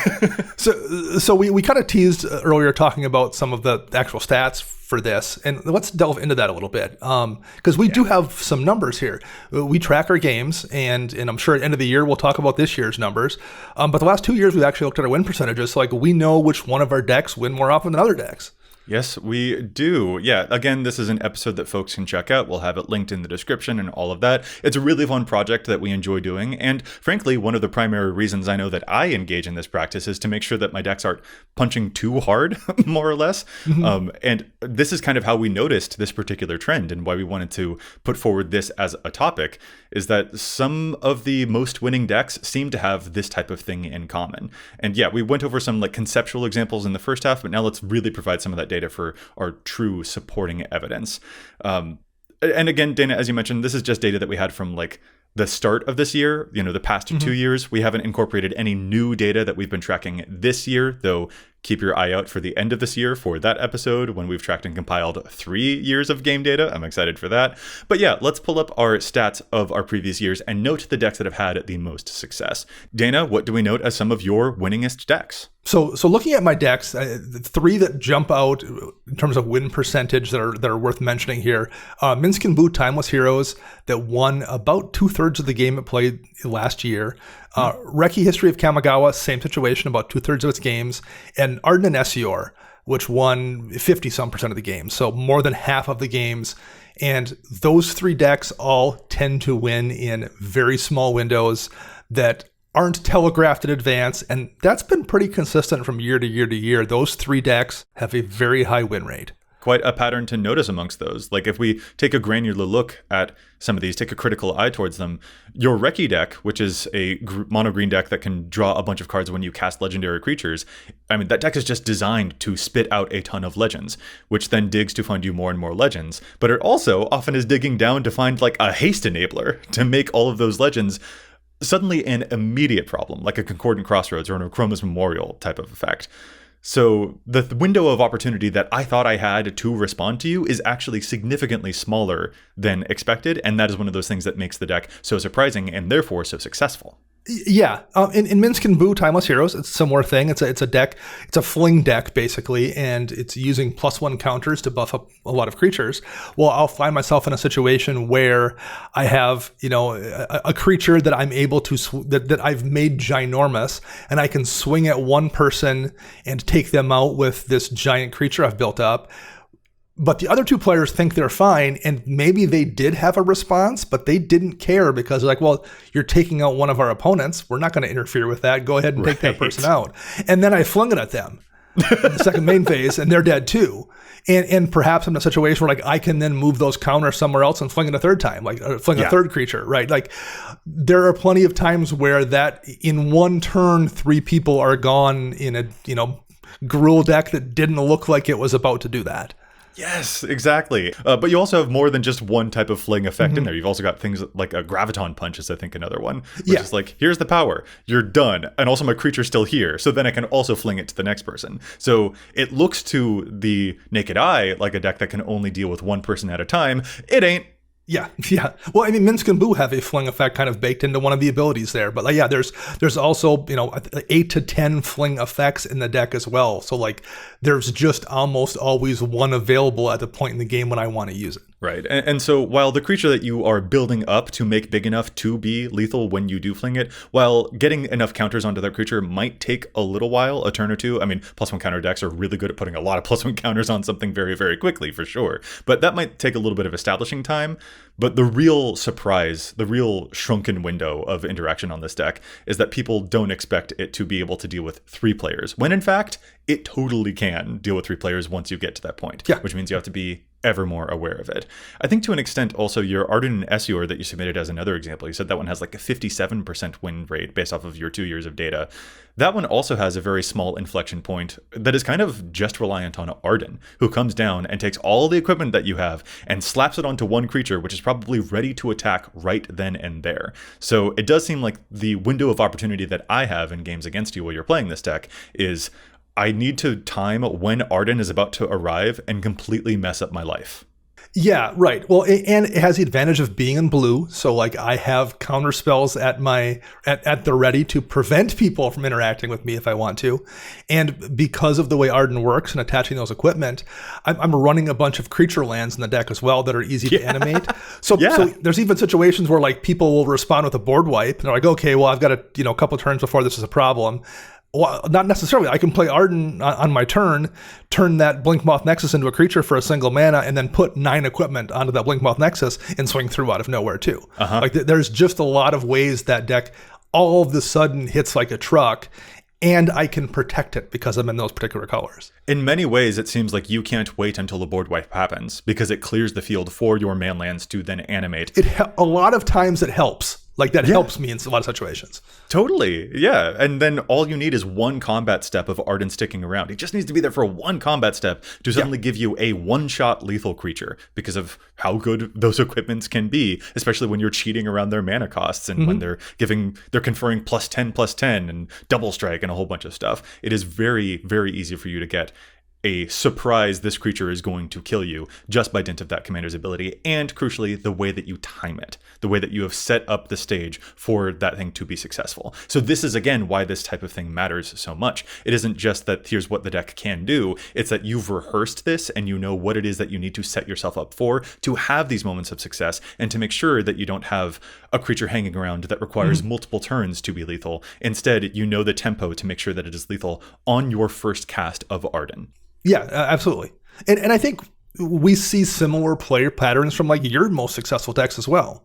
So we kind of teased earlier talking about some of the actual stats for this, and let's delve into that a little bit, because we do have some numbers here. We track our games, and I'm sure at the end of the year we'll talk about this year's numbers, but the last 2 years we've actually looked at our win percentages, so like we know which one of our decks win more often than other decks. Yes, we do. Yeah, again, this is an episode that folks can check out. We'll have it linked in the description and all of that. It's a really fun project that we enjoy doing. And frankly, one of the primary reasons I know that I engage in this practice is to make sure that my decks aren't punching too hard, more or less. And this is kind of how we noticed this particular trend, and why we wanted to put forward this as a topic, is that some of the most winning decks seem to have this type of thing in common. And yeah, we went over some like conceptual examples in the first half, but now let's really provide some of that data for our true supporting evidence. And again, Dana, as you mentioned, this is just data that we had from like the start of this year, the past 2 years. We haven't incorporated any new data that we've been tracking this year, though keep your eye out for the end of this year for that episode when we've tracked and compiled 3 years of game data. I'm excited for that. But yeah, let's pull up our stats of our previous years and note the decks that have had the most success. Dana, what do we note as some of your winningest decks? So looking at my decks, the 3 that jump out in terms of win percentage that are worth mentioning here, Minsc and Boo Timeless Heroes that won about 2/3 of the game it played last year. Reki History of Kamigawa, same situation, about 2/3 of its games. And Arden and Essior, which won 50-some% of the games, so more than half of the games. And those 3 decks all tend to win in very small windows that aren't telegraphed in advance, and that's been pretty consistent from year to year to year. Those 3 decks have a very high win rate. Quite a pattern to notice amongst those. Like if we take a granular look at some of these, take a critical eye towards them, your Reki deck, which is a mono green deck that can draw a bunch of cards when you cast legendary creatures, I mean, that deck is just designed to spit out a ton of legends, which then digs to find you more and more legends. But it also often is digging down to find like a haste enabler to make all of those legends suddenly an immediate problem, like a Concordant Crossroads or an Chroma's Memorial type of effect. So the window of opportunity that I thought I had to respond to you is actually significantly smaller than expected, and that is one of those things that makes the deck so surprising and therefore so successful. Yeah, in Minsc and Boo Timeless Heroes, it's a similar thing. It's a deck, it's a Fling Deck basically, and it's using +1 counters to buff up a lot of creatures. Well, I'll find myself in a situation where I have, a creature that I'm able to that I've made ginormous, and I can swing at one person and take them out with this giant creature I've built up. But the other 2 players think they're fine, and maybe they did have a response, but they didn't care because they're like, well, you're taking out one of our opponents. We're not going to interfere with that. Go ahead and take that person out. And then I flung it at them in the second main phase, and they're dead too. And perhaps I'm in a situation where like I can then move those counters somewhere else and fling it a third time, like fling a third creature, right? Like there are plenty of times where that in one turn, 3 people are gone in a, gruel deck that didn't look like it was about to do that. Yes, exactly. But you also have more than just one type of fling effect in there. You've also got things like a Graviton Punch is, I think, another one. Which is like, here's the power. You're done. And also my creature's still here. So then I can also fling it to the next person. So it looks to the naked eye like a deck that can only deal with one person at a time. It ain't. Yeah. Well, I mean, Minsc and Boo have a fling effect kind of baked into one of the abilities there. But yeah, there's also, 8 to 10 fling effects in the deck as well. So like there's just almost always one available at the point in the game when I want to use it. Right. And so while the creature that you are building up to make big enough to be lethal when you do fling it, while getting enough counters onto that creature might take a little while, a turn or two. I mean, +1 counter decks are really good at putting a lot of +1 counters on something very, very quickly, for sure. But that might take a little bit of establishing time. But the real surprise, the real shrunken window of interaction on this deck is that people don't expect it to be able to deal with 3 players, when in fact, it totally can deal with 3 players once you get to that point, which means you have to be ever more aware of it. I think to an extent also your Arden and Essior that you submitted as another example, you said that one has like a 57% win rate based off of your 2 years of data. That one also has a very small inflection point that is kind of just reliant on Arden, who comes down and takes all the equipment that you have and slaps it onto one creature, which is probably ready to attack right then and there. So it does seem like the window of opportunity that I have in games against you while you're playing this deck is I need to time when Arden is about to arrive and completely mess up my life. Yeah, right. Well, and it has the advantage of being in blue. So like I have counter spells at the ready to prevent people from interacting with me if I want to. And because of the way Arden works and attaching those equipment, I'm running a bunch of creature lands in the deck as well that are easy to animate. So there's even situations where like people will respond with a board wipe. And they're like, okay, well, I've got a couple turns before this is a problem. Well, not necessarily. I can play Arden on my turn that Blinkmoth Nexus into a creature for a single mana, and then put 9 equipment onto that Blinkmoth Nexus and swing through out of nowhere too. Like there's just a lot of ways that deck all of a sudden hits like a truck, and I can protect it because I'm in those particular colors. In many ways, it seems like you can't wait until the board wipe happens because it clears the field for your man lands to then animate. A lot of times it helps. Like that helps me in a lot of situations. Totally, yeah. And then all you need is one combat step of Arden sticking around. He just needs to be there for one combat step to suddenly give you a one-shot lethal creature because of how good those equipments can be, especially when you're cheating around their mana costs and when they're conferring +10/+10 and double strike and a whole bunch of stuff. It is very, very easy for you to get a surprise this creature is going to kill you just by dint of that commander's ability, and crucially the way that you time it, the way that you have set up the stage for that thing to be successful. So this is again why this type of thing matters so much. It isn't just that here's what the deck can do, it's that you've rehearsed this and you know what it is that you need to set yourself up for to have these moments of success and to make sure that you don't have a creature hanging around that requires multiple turns to be lethal. Instead, you know the tempo to make sure that it is lethal on your first cast of Arden. Yeah, absolutely. And I think we see similar player patterns from like your most successful decks as well.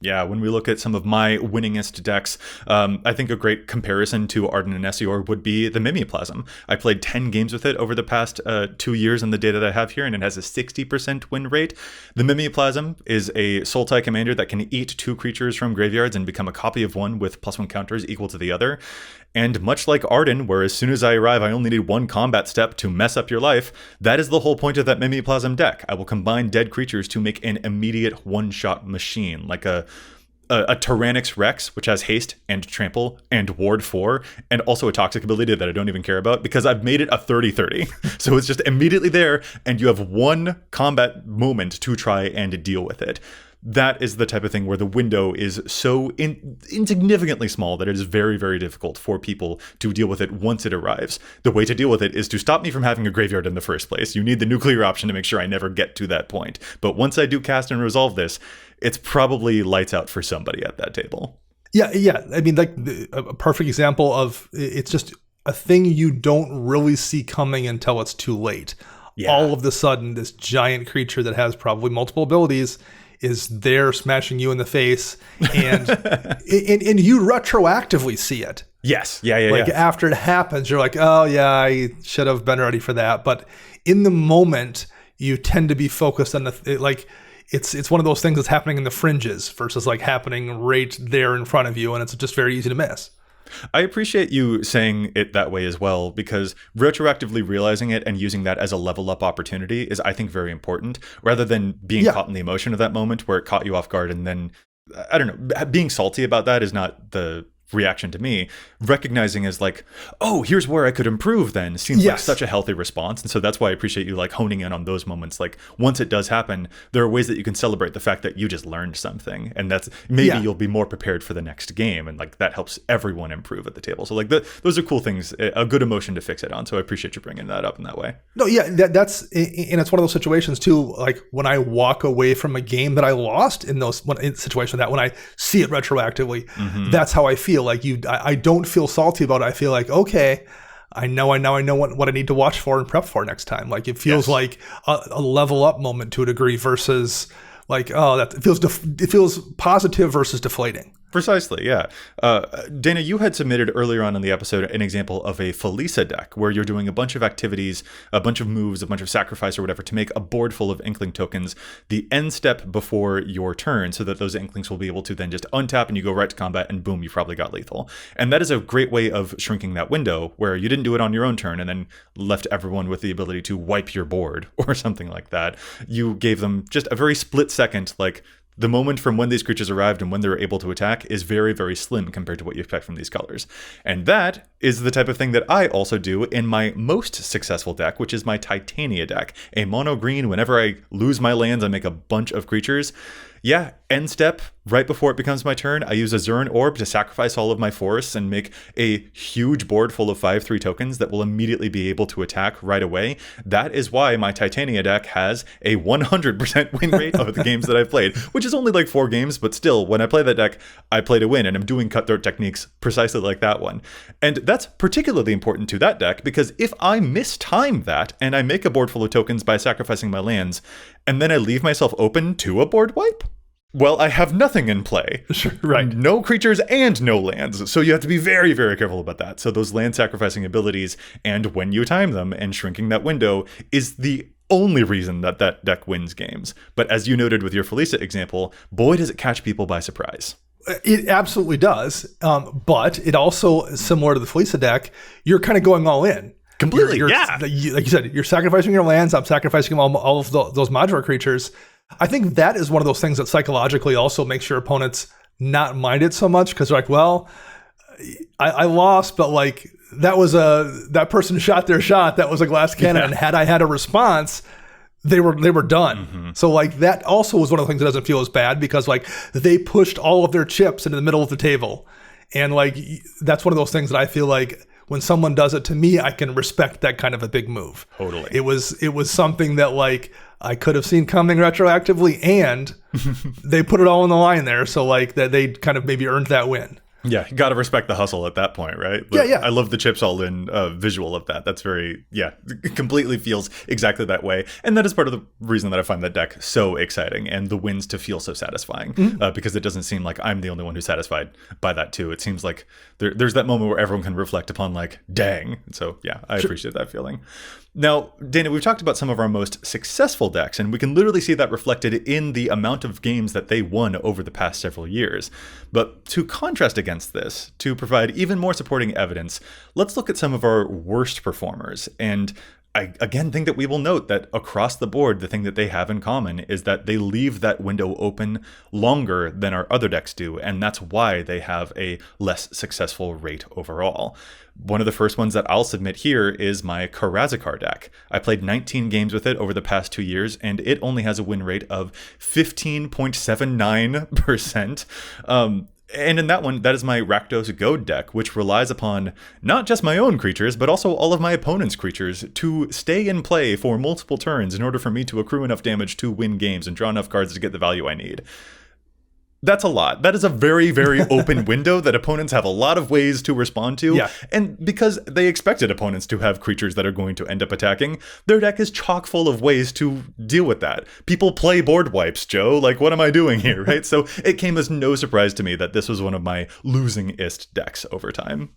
Yeah, when we look at some of my winningest decks, I think a great comparison to Arden and Essior would be the Mimiplasm. I played 10 games with it over the past 2 years in the data that I have here, and it has a 60% win rate. The Mimiplasm is a Sultai commander that can eat 2 creatures from graveyards and become a copy of one with +1 counters equal to the other. And much like Arden, where as soon as I arrive, I only need one combat step to mess up your life, that is the whole point of that Mimiplasm deck. I will combine dead creatures to make an immediate one-shot machine, like a Tyrannix Rex, which has haste and trample and ward 4, and also a toxic ability that I don't even care about because I've made it a 30/30. So it's just immediately there, and you have one combat moment to try and deal with it. That is the type of thing where the window is so insignificantly small that it is very, very difficult for people to deal with it once it arrives. The way to deal with it is to stop me from having a graveyard in the first place. You need the nuclear option to make sure I never get to that point. But once I do cast and resolve this, it's probably lights out for somebody at that table. Yeah. I mean, like a perfect example of it's just a thing you don't really see coming until it's too late. Yeah. All of a sudden, this giant creature that has probably multiple abilities is there smashing you in the face, and and you retroactively see it. Yes. Yeah. After it happens, you're like, oh yeah, I should have been ready for that. But in the moment, you tend to be focused on it's one of those things that's happening in the fringes versus like happening right there in front of you, and it's just very easy to miss. I appreciate you saying it that way as well, because retroactively realizing it and using that as a level up opportunity is, I think, very important, rather than being caught in the emotion of that moment where it caught you off guard. And then, I don't know, being salty about that is not the reaction to me. Recognizing as like, oh, here's where I could improve then seems like such a healthy response. And so that's why I appreciate you like honing in on those moments. Like once it does happen, there are ways that you can celebrate the fact that you just learned something, and that's maybe you'll be more prepared for the next game, and like that helps everyone improve at the table. So like those are cool things, a good emotion to fix it on. So I appreciate you bringing that up in that way. No, yeah, that's and it's one of those situations too. Like when I walk away from a game that I lost in situation that when I see it retroactively, that's how I feel. Like I don't feel salty about it. I feel like, okay, I know what I need to watch for and prep for next time. Like it feels like a level up moment to a degree versus like, oh, it feels positive versus deflating. Precisely, yeah. Dana, you had submitted earlier on in the episode an example of a Felisa deck where you're doing a bunch of activities, a bunch of moves, a bunch of sacrifice or whatever to make a board full of Inkling tokens the end step before your turn, so that those Inklings will be able to then just untap and you go right to combat and boom, you probably got lethal. And that is a great way of shrinking that window where you didn't do it on your own turn and then left everyone with the ability to wipe your board or something like that. You gave them just a very split second, like, the moment from when these creatures arrived and when they were able to attack is very, very slim compared to what you expect from these colors. And that is the type of thing that I also do in my most successful deck, which is my Titania deck. A mono green, whenever I lose my lands, I make a bunch of creatures. Yeah, end step, right before it becomes my turn, I use a Zurn Orb to sacrifice all of my forests and make a huge board full of 5/3 tokens that will immediately be able to attack right away. That is why my Titania deck has a 100% win rate of the games that I've played, which is only like 4 games, but still, when I play that deck, I play to win, and I'm doing cutthroat techniques precisely like that one. And that's particularly important to that deck, because if I mistime that, and I make a board full of tokens by sacrificing my lands, and then I leave myself open to a board wipe, well, I have nothing in play. Sure, right. No creatures and no lands. So you have to be very, very careful about that. So those land sacrificing abilities, and when you time them and shrinking that window, is the only reason that that deck wins games. But as you noted with your Felisa example, boy, does it catch people by surprise. It absolutely does. But it also, similar to the Felisa deck, you're kind of going all in. Completely, Like you said, you're sacrificing your lands. I'm sacrificing all of those modular creatures. I think that is one of those things that psychologically also makes your opponents not mind it so much, because they're like, well, I lost, but like that person shot their shot. That was a glass cannon. Yeah. And had I had a response, they were done. Mm-hmm. So like that also was one of the things that doesn't feel as bad, because like they pushed all of their chips into the middle of the table. And like that's one of those things that I feel like when someone does it to me, I can respect that kind of a big move. Totally. It was something that like I could have seen coming retroactively, and they put it all on the line there. So like that they kind of maybe earned that win. Yeah, you got to respect the hustle at that point, right? But yeah. I love the chips all in visual of that. That's very, it completely feels exactly that way. And that is part of the reason that I find that deck so exciting and the wins to feel so satisfying, because it doesn't seem like I'm the only one who's satisfied by that too. It seems like there's that moment where everyone can reflect upon like, dang. And so yeah, I appreciate that feeling. Now, Dana, we've talked about some of our most successful decks, and we can literally see that reflected in the amount of games that they won over the past several years. But to contrast against this, to provide even more supporting evidence, let's look at some of our worst performers. And I again think that we will note that across the board, the thing that they have in common is that they leave that window open longer than our other decks do, and that's why they have a less successful rate overall. One of the first ones that I'll submit here is my Karazakar deck. I played 19 games with it over the past 2 years, and it only has a win rate of 15.79%. And in that one, that is my Rakdos Goad deck, which relies upon not just my own creatures, but also all of my opponent's creatures to stay in play for multiple turns in order for me to accrue enough damage to win games and draw enough cards to get the value I need. That's a lot. That is a very, very open window that opponents have a lot of ways to respond to. Yeah. And because they expected opponents to have creatures that are going to end up attacking, their deck is chock full of ways to deal with that. People play board wipes, Joe. Like, what am I doing here, right? So it came as no surprise to me that this was one of my losingest decks over time.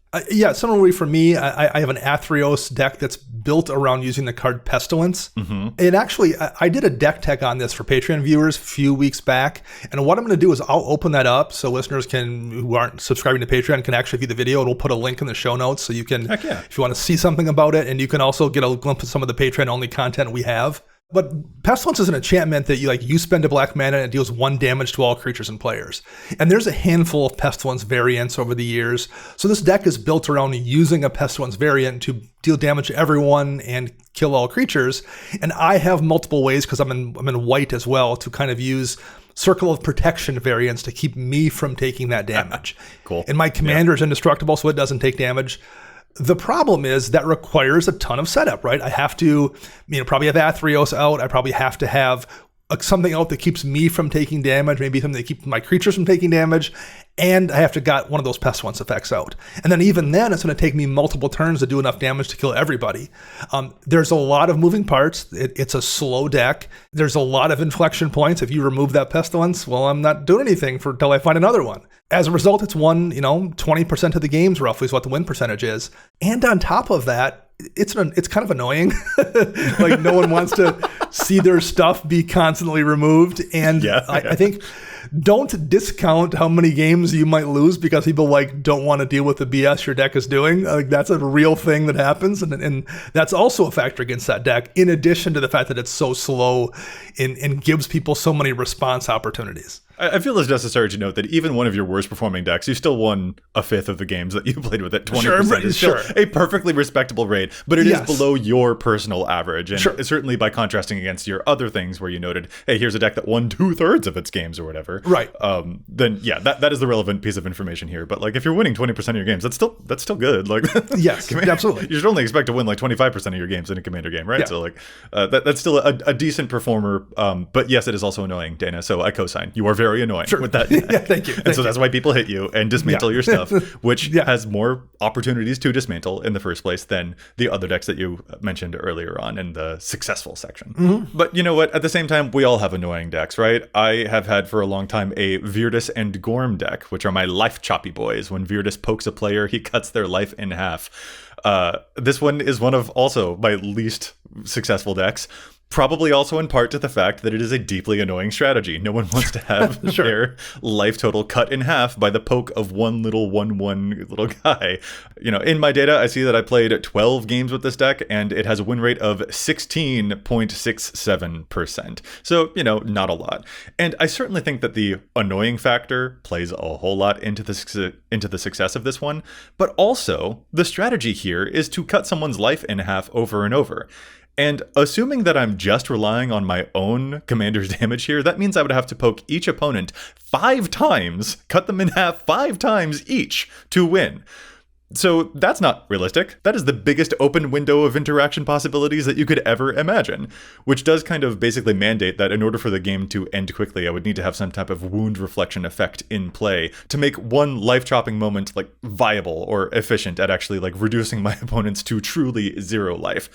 Similarly for me, I have an Athreos deck that's built around using the card Pestilence. Mm-hmm. And actually, I did a deck tech on this for Patreon viewers a few weeks back. And what I'm going to do is I'll open that up so listeners who aren't subscribing to Patreon can actually view the video, and we'll put a link in the show notes so you can, if you want to see something about it, and you can also get a glimpse of some of the Patreon only content we have. But Pestilence is an enchantment that you spend a black mana and it deals 1 damage to all creatures and players. And there's a handful of Pestilence variants over the years. So this deck is built around using a Pestilence variant to deal damage to everyone and kill all creatures. And I have multiple ways, because I'm in white as well, to kind of use Circle of Protection variants to keep me from taking that damage. Cool. And my commander is indestructible, so it doesn't take damage. The problem is that requires a ton of setup, right? I have to, probably have Athreos out. I probably have to have something out that keeps me from taking damage, maybe something that keeps my creatures from taking damage, and I have to got one of those Pestilence effects out. And then even then, it's going to take me multiple turns to do enough damage to kill everybody. There's a lot of moving parts. It's a slow deck. There's a lot of inflection points. If you remove that Pestilence, well, I'm not doing anything until I find another one. As a result, it's won, 20% of the games roughly is what the win percentage is. And on top of that, it's kind of annoying. Like, no one wants to see their stuff be constantly removed. And I think don't discount how many games you might lose because people like don't want to deal with the BS your deck is doing. Like that's a real thing that happens, and that's also a factor against that deck. In addition to the fact that it's so slow and gives people so many response opportunities. I feel it's necessary to note that even one of your worst performing decks, you still won a fifth of the games that you played with it. 20% is still a perfectly respectable rate, but it is below your personal average. And certainly by contrasting against your other things where you noted, hey, here's a deck that won 2/3 of its games or whatever. Right. Then yeah, that is the relevant piece of information here. But like if you're winning 20% of your games, that's still good. Like yes, absolutely. You should only expect to win like 25% of your games in a Commander game, right? Yeah. So like that's still a decent performer. But yes, it is also annoying, Dana. So I co-sign. You are very annoying with that deck. Yeah, thank you. And so that's why people hit you and dismantle your stuff, which has more opportunities to dismantle in the first place than the other decks that you mentioned earlier on in the successful section. But you know what? At the same time, we all have annoying decks, right? I have had for a long time a Verus and Gorm deck, which are my life choppy boys. When Verus pokes a player, he cuts their life in half. This one is one of also my least successful decks. Probably also in part to the fact that it is a deeply annoying strategy. No one wants to have their life total cut in half by the poke of one little 1/1 little guy. You know, in my data, I see that I played 12 games with this deck, and it has a win rate of 16.67%. So, you know, not a lot. And I certainly think that the annoying factor plays a whole lot into the success of this one. But also, the strategy here is to cut someone's life in half over and over. And assuming that I'm just relying on my own commander's damage here, that means I would have to poke each opponent 5 times, cut them in half 5 times each to win. So that's not realistic. That is the biggest open window of interaction possibilities that you could ever imagine, which does kind of basically mandate that in order for the game to end quickly, I would need to have some type of wound reflection effect in play to make one life-chopping moment like viable or efficient at actually like reducing my opponents to truly 0 life.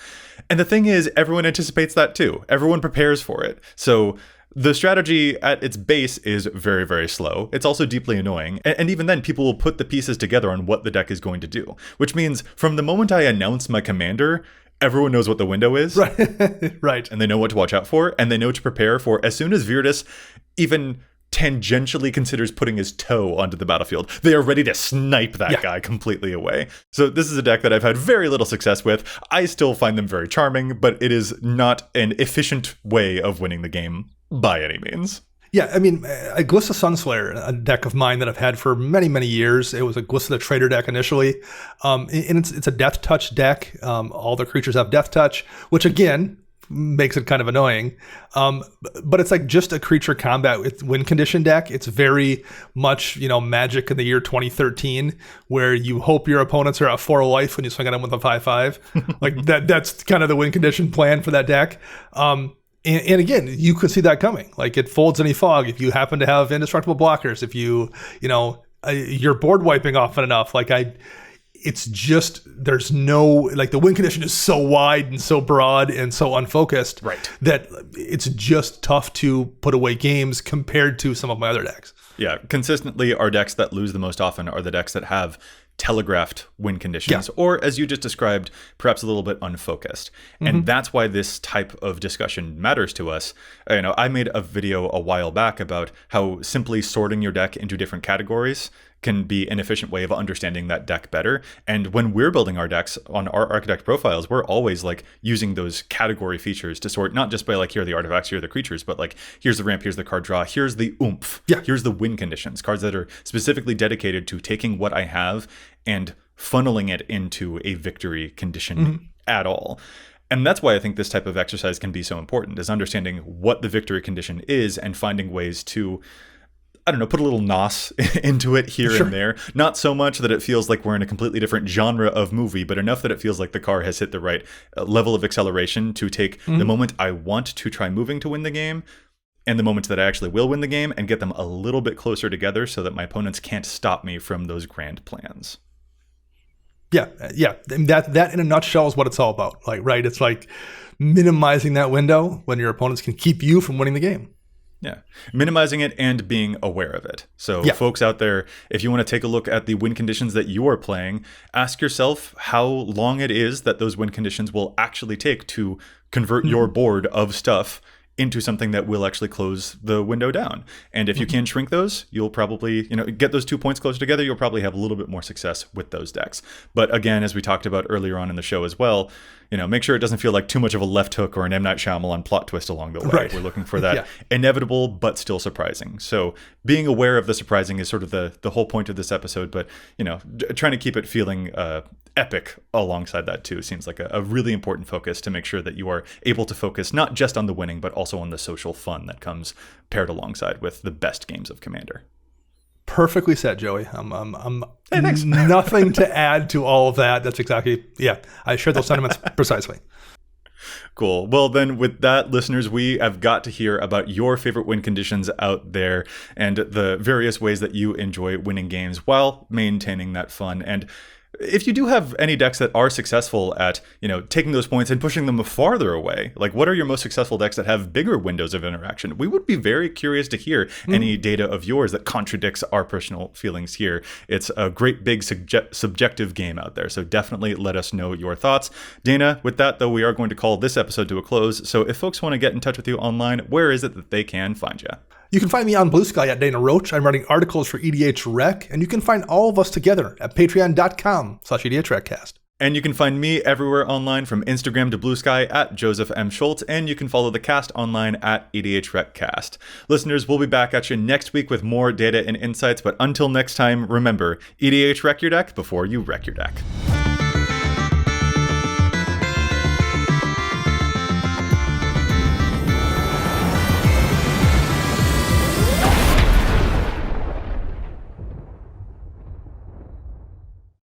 And the thing is, everyone anticipates that too. Everyone prepares for it. So the strategy at its base is very, very slow. It's also deeply annoying. And even then, people will put the pieces together on what the deck is going to do, which means from the moment I announce my commander, everyone knows what the window is. Right. And they know what to watch out for, and they know to prepare for as soon as Verus even tangentially considers putting his toe onto the battlefield, they are ready to snipe that guy completely away. So this is a deck that I've had very little success with. I still find them very charming, but it is not an efficient way of winning the game by any means. Yeah, I mean, a Glista Sun Slayer, a deck of mine that I've had for many, many years. It was a Glista the Trader deck initially. And it's a Death Touch deck. All the creatures have Death Touch, which again makes it kind of annoying. But it's like just a creature combat with win condition deck. It's very much, you know, Magic in the year 2013, where you hope your opponents are at 4 life when you swing at them with a 5/5. Like that's kind of the win condition plan for that deck. And again, you could see that coming. Like it folds any fog if you happen to have indestructible blockers. If you're board wiping often enough. It's just there's no like the win condition is so wide and so broad and so unfocused that it's just tough to put away games compared to some of my other decks. Yeah, consistently, our decks that lose the most often are the decks that have telegraphed win conditions, or as you just described, perhaps a little bit unfocused. And that's why this type of discussion matters to us. You know, I made a video a while back about how simply sorting your deck into different categories can be an efficient way of understanding that deck better. And when we're building our decks on our architect profiles, we're always like using those category features to sort, not just by like, here are the artifacts, here are the creatures, but like, here's the ramp, here's the card draw, here's the oomph, here's the win conditions, cards that are specifically dedicated to taking what I have and funneling it into a victory condition at all. And that's why I think this type of exercise can be so important, is understanding what the victory condition is and finding ways to, I don't know, put a little nos into it here and there. Not so much that it feels like we're in a completely different genre of movie, but enough that it feels like the car has hit the right level of acceleration to take the moment I want to try moving to win the game and the moments that I actually will win the game and get them a little bit closer together so that my opponents can't stop me from those grand plans. Yeah. And that in a nutshell is what it's all about. Like, right. It's like minimizing that window when your opponents can keep you from winning the game. Yeah. Minimizing it and being aware of it. So folks out there, if you want to take a look at the win conditions that you are playing, ask yourself how long it is that those win conditions will actually take to convert your board of stuff into something that will actually close the window down. And if you can shrink those, you'll probably, get those 2 points closer together. You'll probably have a little bit more success with those decks. But again, as we talked about earlier on in the show as well, make sure it doesn't feel like too much of a left hook or an M. Night Shyamalan plot twist along the way. Right. We're looking for that inevitable but still surprising. So being aware of the surprising is sort of the whole point of this episode. But, trying to keep it feeling epic alongside that too seems like a really important focus to make sure that you are able to focus not just on the winning, but also on the social fun that comes paired alongside with the best games of Commander. Perfectly said, Joey. Hey, thanks. Nothing to add to all of that. That's exactly, I share those sentiments precisely. Cool. Well, then with that, listeners, we have got to hear about your favorite win conditions out there and the various ways that you enjoy winning games while maintaining that fun. And if you do have any decks that are successful at, taking those points and pushing them farther away, like what are your most successful decks that have bigger windows of interaction? We would be very curious to hear any data of yours that contradicts our personal feelings here. It's a great big subjective game out there, so definitely let us know your thoughts. Dana, with that though, we are going to call this episode to a close. So if folks want to get in touch with you online, where is it that they can find you? You can find me on Blue Sky at Dana Roach. I'm writing articles for EDHREC, and you can find all of us together at patreon.com/EDHRECast. And you can find me everywhere online, from Instagram to Blue Sky at Joseph M. Schultz, and you can follow the cast online at EDHRECast. Listeners, we'll be back at you next week with more data and insights, but until next time, remember, EDHREC your deck before you wreck your deck.